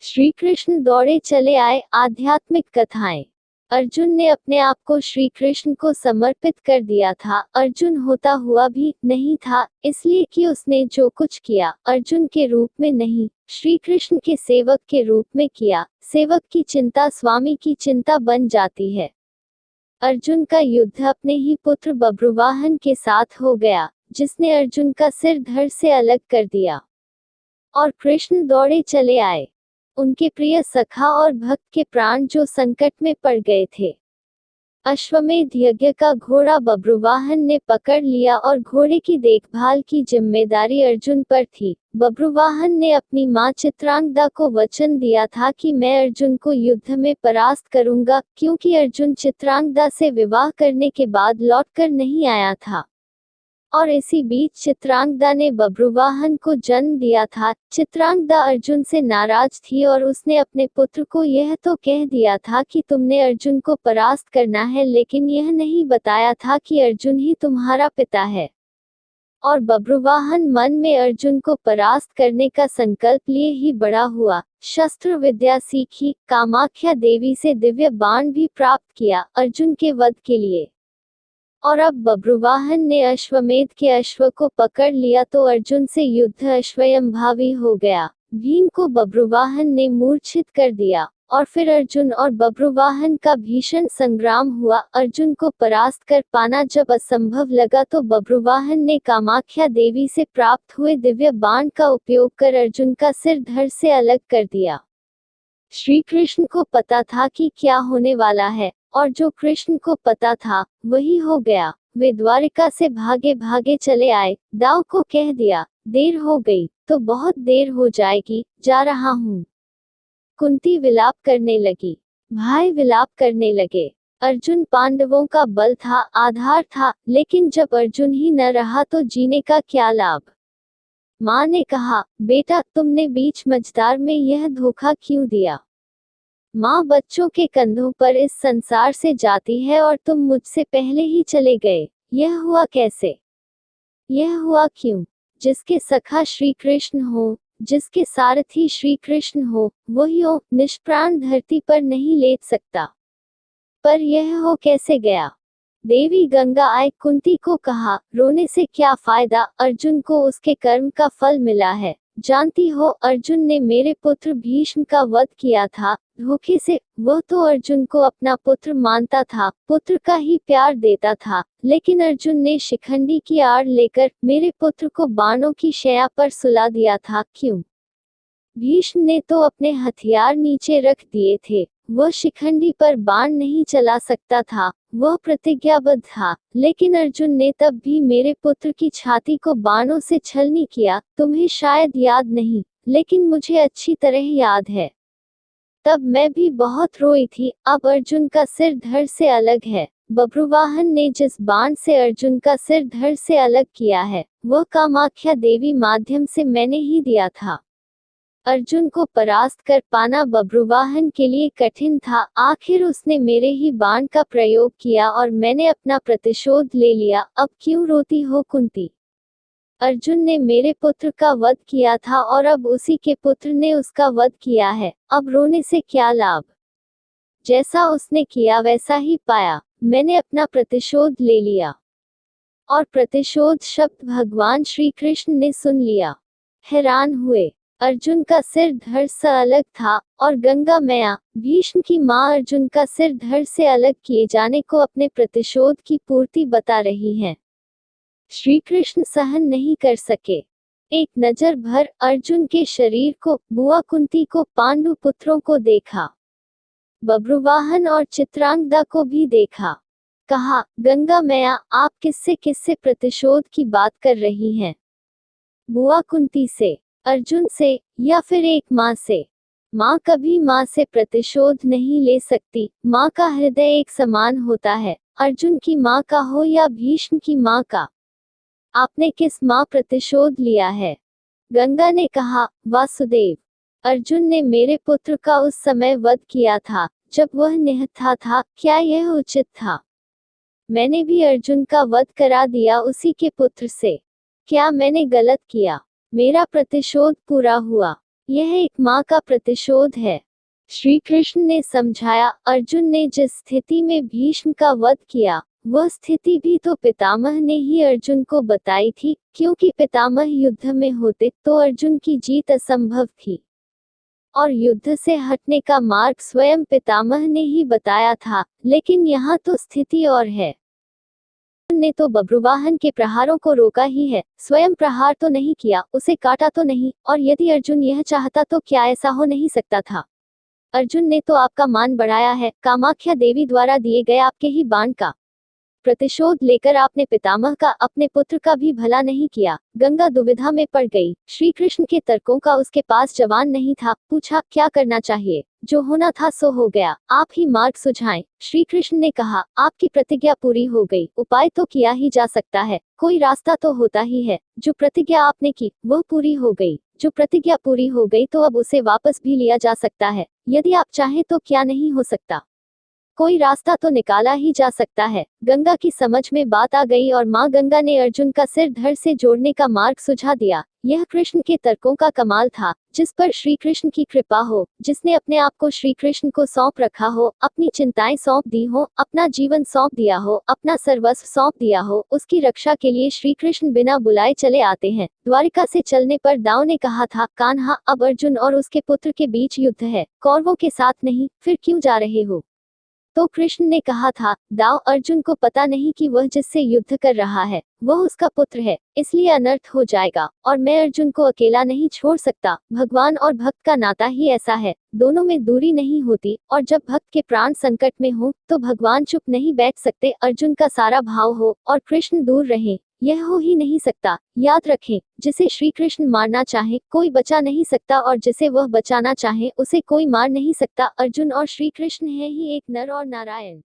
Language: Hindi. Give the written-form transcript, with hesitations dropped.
श्री कृष्ण दौड़े चले आए। आध्यात्मिक कथाएं। अर्जुन ने अपने आप को श्री कृष्ण को समर्पित कर दिया था। अर्जुन होता हुआ भी नहीं था, इसलिए कि उसने जो कुछ किया अर्जुन के रूप में नहीं, श्री कृष्ण के सेवक के रूप में किया। सेवक की चिंता स्वामी की चिंता बन जाती है। अर्जुन का युद्ध अपने ही पुत्र बब्रुवाहन के साथ हो गया, जिसने अर्जुन का सिर धड़ से अलग कर दिया। और कृष्ण दौड़े चले आए। उनके प्रिय सखा और भक्त के प्राण जो संकट में पड़ गए थे। अश्वमेध यज्ञ का घोड़ा बब्रुवाहन ने पकड़ लिया और घोड़े की देखभाल की जिम्मेदारी अर्जुन पर थी। बब्रुवाहन ने अपनी मां चित्रांगदा को वचन दिया था कि मैं अर्जुन को युद्ध में परास्त करूंगा, क्योंकि अर्जुन चित्रांगदा से विवाह करने के बाद लौटकर नहीं आया था। और इसी बीच चित्रांगदा ने बब्रुवाहन को जन्म दिया था। चित्रांगदा अर्जुन से नाराज थी और उसने अपने पुत्र को यह तो कह दिया था कि तुमने अर्जुन को परास्त करना है, लेकिन यह नहीं बताया था कि अर्जुन ही तुम्हारा पिता है। और बब्रुवाहन मन में अर्जुन को परास्त करने का संकल्प लिए ही बड़ा हुआ। शस्त्र विद्या सीखी, कामाख्या देवी से दिव्य बाण भी प्राप्त किया अर्जुन के वध के लिए। और अब बब्रुवाहन ने अश्वमेध के अश्व को पकड़ लिया तो अर्जुन से युद्ध अश्वयंभावी हो गया। भीम को बब्रुवाहन ने मूर्छित कर दिया और फिर अर्जुन और बब्रुवाहन का भीषण संग्राम हुआ। अर्जुन को परास्त कर पाना जब असंभव लगा तो बब्रुवाहन ने कामाख्या देवी से प्राप्त हुए दिव्य बाण का उपयोग कर अर्जुन का सिर धड़ से अलग कर दिया। श्री कृष्ण को पता था कि क्या होने वाला है, और जो कृष्ण को पता था वही हो गया। वे द्वारिका से भागे भागे चले आए। दाऊ को कह दिया, देर हो गई तो बहुत देर हो जाएगी, जा रहा हूँ। कुंती विलाप करने लगी, भाई विलाप करने लगे। अर्जुन पांडवों का बल था, आधार था, लेकिन जब अर्जुन ही न रहा तो जीने का क्या लाभ। माँ ने कहा, बेटा तुमने बीच मझधार में यह धोखा क्यों दिया। माँ बच्चों के कंधों पर इस संसार से जाती है और तुम मुझसे पहले ही चले गए। यह हुआ कैसे? यह हुआ क्यों? जिसके सखा श्री कृष्ण हो, जिसके सारथी श्री कृष्ण हो, वही हो निष्प्राण धरती पर नहीं लेट सकता। पर यह हो कैसे गया? देवी गंगा आई, कुंती को कहा, रोने से क्या फायदा, अर्जुन को उसके कर्म का फल मिला है। जानती हो अर्जुन ने मेरे पुत्र भीष्म का वध किया था, धोखे से। वह तो अर्जुन को अपना पुत्र मानता था, पुत्र का ही प्यार देता था, लेकिन अर्जुन ने शिखंडी की आड़ लेकर मेरे पुत्र को बाणों की शैया पर सुला दिया था। क्यों? भीष्म ने तो अपने हथियार नीचे रख दिए थे, वह शिखंडी पर बाण नहीं चला सकता था, वह प्रतिज्ञाबद्ध था। लेकिन अर्जुन ने तब भी मेरे पुत्र की छाती को बाणों से छलनी किया। तुम्हें शायद याद नहीं, लेकिन मुझे अच्छी तरह याद है। तब मैं भी बहुत रोई थी। अब अर्जुन का सिर धड़ से अलग है। बब्रुवाहन ने जिस बाण से अर्जुन का सिर धड़ से अलग किया है, वह कामाख्या देवी माध्यम से मैंने ही दिया था। अर्जुन को परास्त कर पाना बब्रुवाहन के लिए कठिन था। आखिर उसने मेरे ही बाण का प्रयोग किया और मैंने अपना प्रतिशोध ले लिया। अब क्यों रोती हो कुंती? अर्जुन ने मेरे पुत्र का वध किया था और अब उसी के पुत्र ने उसका वध किया है। अब रोने से क्या लाभ? जैसा उसने किया वैसा ही पाया। मैंने अपना प्रतिशोध ले लिया। और प्रतिशोध शब्द भगवान श्री कृष्ण ने सुन लिया। हैरान हुए। अर्जुन का सिर धड़ से अलग था और गंगा मैया, भीष्म की मां, अर्जुन का सिर धड़ से अलग किए जाने को अपने प्रतिशोध की पूर्ति बता रही हैं। श्री कृष्ण सहन नहीं कर सके। एक नजर भर अर्जुन के शरीर को, बुआ कुंती को, पांडु पुत्रों को देखा, बब्रुवाहन और चित्रांगदा को भी देखा। कहा, गंगा मैया, आप किससे किससे प्रतिशोध की बात कर रही हैं? बुआ कुंती से, अर्जुन से, या फिर एक माँ से? माँ कभी माँ से प्रतिशोध नहीं ले सकती। माँ का हृदय एक समान होता है, अर्जुन की माँ का हो या भीष्म की माँ का। आपने किस माँ प्रतिशोध लिया है? गंगा ने कहा, वासुदेव। अर्जुन ने मेरे पुत्र का उस समय वध किया था जब वह निहत्था था। क्या यह उचित था? मैंने भी अर्जुन का वध करा दिया उसी के पुत्र से। क्या मैंने गलत किया? मेरा प्रतिशोध पूरा हुआ। यह एक माँ का प्रतिशोध है। श्री कृष्ण ने समझाया, अर्जुन ने जिस स्थिति में भीष्म का वध किया, वह स्थिति भी तो पितामह ने ही अर्जुन को बताई थी, क्योंकि पितामह युद्ध में होते तो अर्जुन की जीत असंभव थी और युद्ध से हटने का मार्ग स्वयं पितामह ने ही बताया था। लेकिन यहाँ तो स्थिति और है। अर्जुन ने तो बब्रुवाहन के प्रहारों को रोका ही है, स्वयं प्रहार तो नहीं किया, उसे काटा तो नहीं, और यदि अर्जुन यह चाहता तो क्या ऐसा हो नहीं सकता था? अर्जुन ने तो आपका मान बढ़ाया है, कामाख्या देवी द्वारा दिए गए आपके ही बाण का प्रतिशोध लेकर आपने पितामह का, अपने पुत्र का भी भला नहीं किया। गंगा दुविधा में पड़ गई। श्री कृष्ण के तर्कों का उसके पास जवाब नहीं था। पूछा, क्या करना चाहिए? जो होना था सो हो गया, आप ही मार्ग सुझाएं। श्री कृष्ण ने कहा, आपकी प्रतिज्ञा पूरी हो गई, उपाय तो किया ही जा सकता है, कोई रास्ता तो होता ही है। जो प्रतिज्ञा आपने की वह पूरी हो गई, जो प्रतिज्ञा पूरी हो गई तो अब उसे वापस भी लिया जा सकता है, यदि आप चाहें तो। क्या नहीं हो सकता? कोई रास्ता तो निकाला ही जा सकता है। गंगा की समझ में बात आ गई और माँ गंगा ने अर्जुन का सिर धड़ से जोड़ने का मार्ग सुझा दिया। यह कृष्ण के तर्कों का कमाल था, जिस पर श्री कृष्ण की कृपा हो, जिसने अपने आप को श्री कृष्ण को सौंप रखा हो, अपनी चिंताएं सौंप दी हो, अपना जीवन सौंप दिया हो, अपना सर्वस्व सौंप दिया हो, उसकी रक्षा के लिए श्री कृष्ण बिना बुलाए चले आते हैं। द्वारिका से चलने पर दाव ने कहा था, कान्हा, अब अर्जुन और उसके पुत्र के बीच युद्ध है, कौरवों के साथ नहीं, फिर क्यों जा रहे हो? तो कृष्ण ने कहा था, दाव, अर्जुन को पता नहीं कि वह जिससे युद्ध कर रहा है वह उसका पुत्र है, इसलिए अनर्थ हो जाएगा, और मैं अर्जुन को अकेला नहीं छोड़ सकता। भगवान और भक्त का नाता ही ऐसा है, दोनों में दूरी नहीं होती, और जब भक्त के प्राण संकट में हो तो भगवान चुप नहीं बैठ सकते। अर्जुन का सारा भाव हो और कृष्ण दूर रहे, यह हो ही नहीं सकता। याद रखें, जिसे श्री कृष्ण मारना चाहे कोई बचा नहीं सकता, और जिसे वह बचाना चाहे उसे कोई मार नहीं सकता। अर्जुन और श्री कृष्ण है ही एक, नर और नारायण।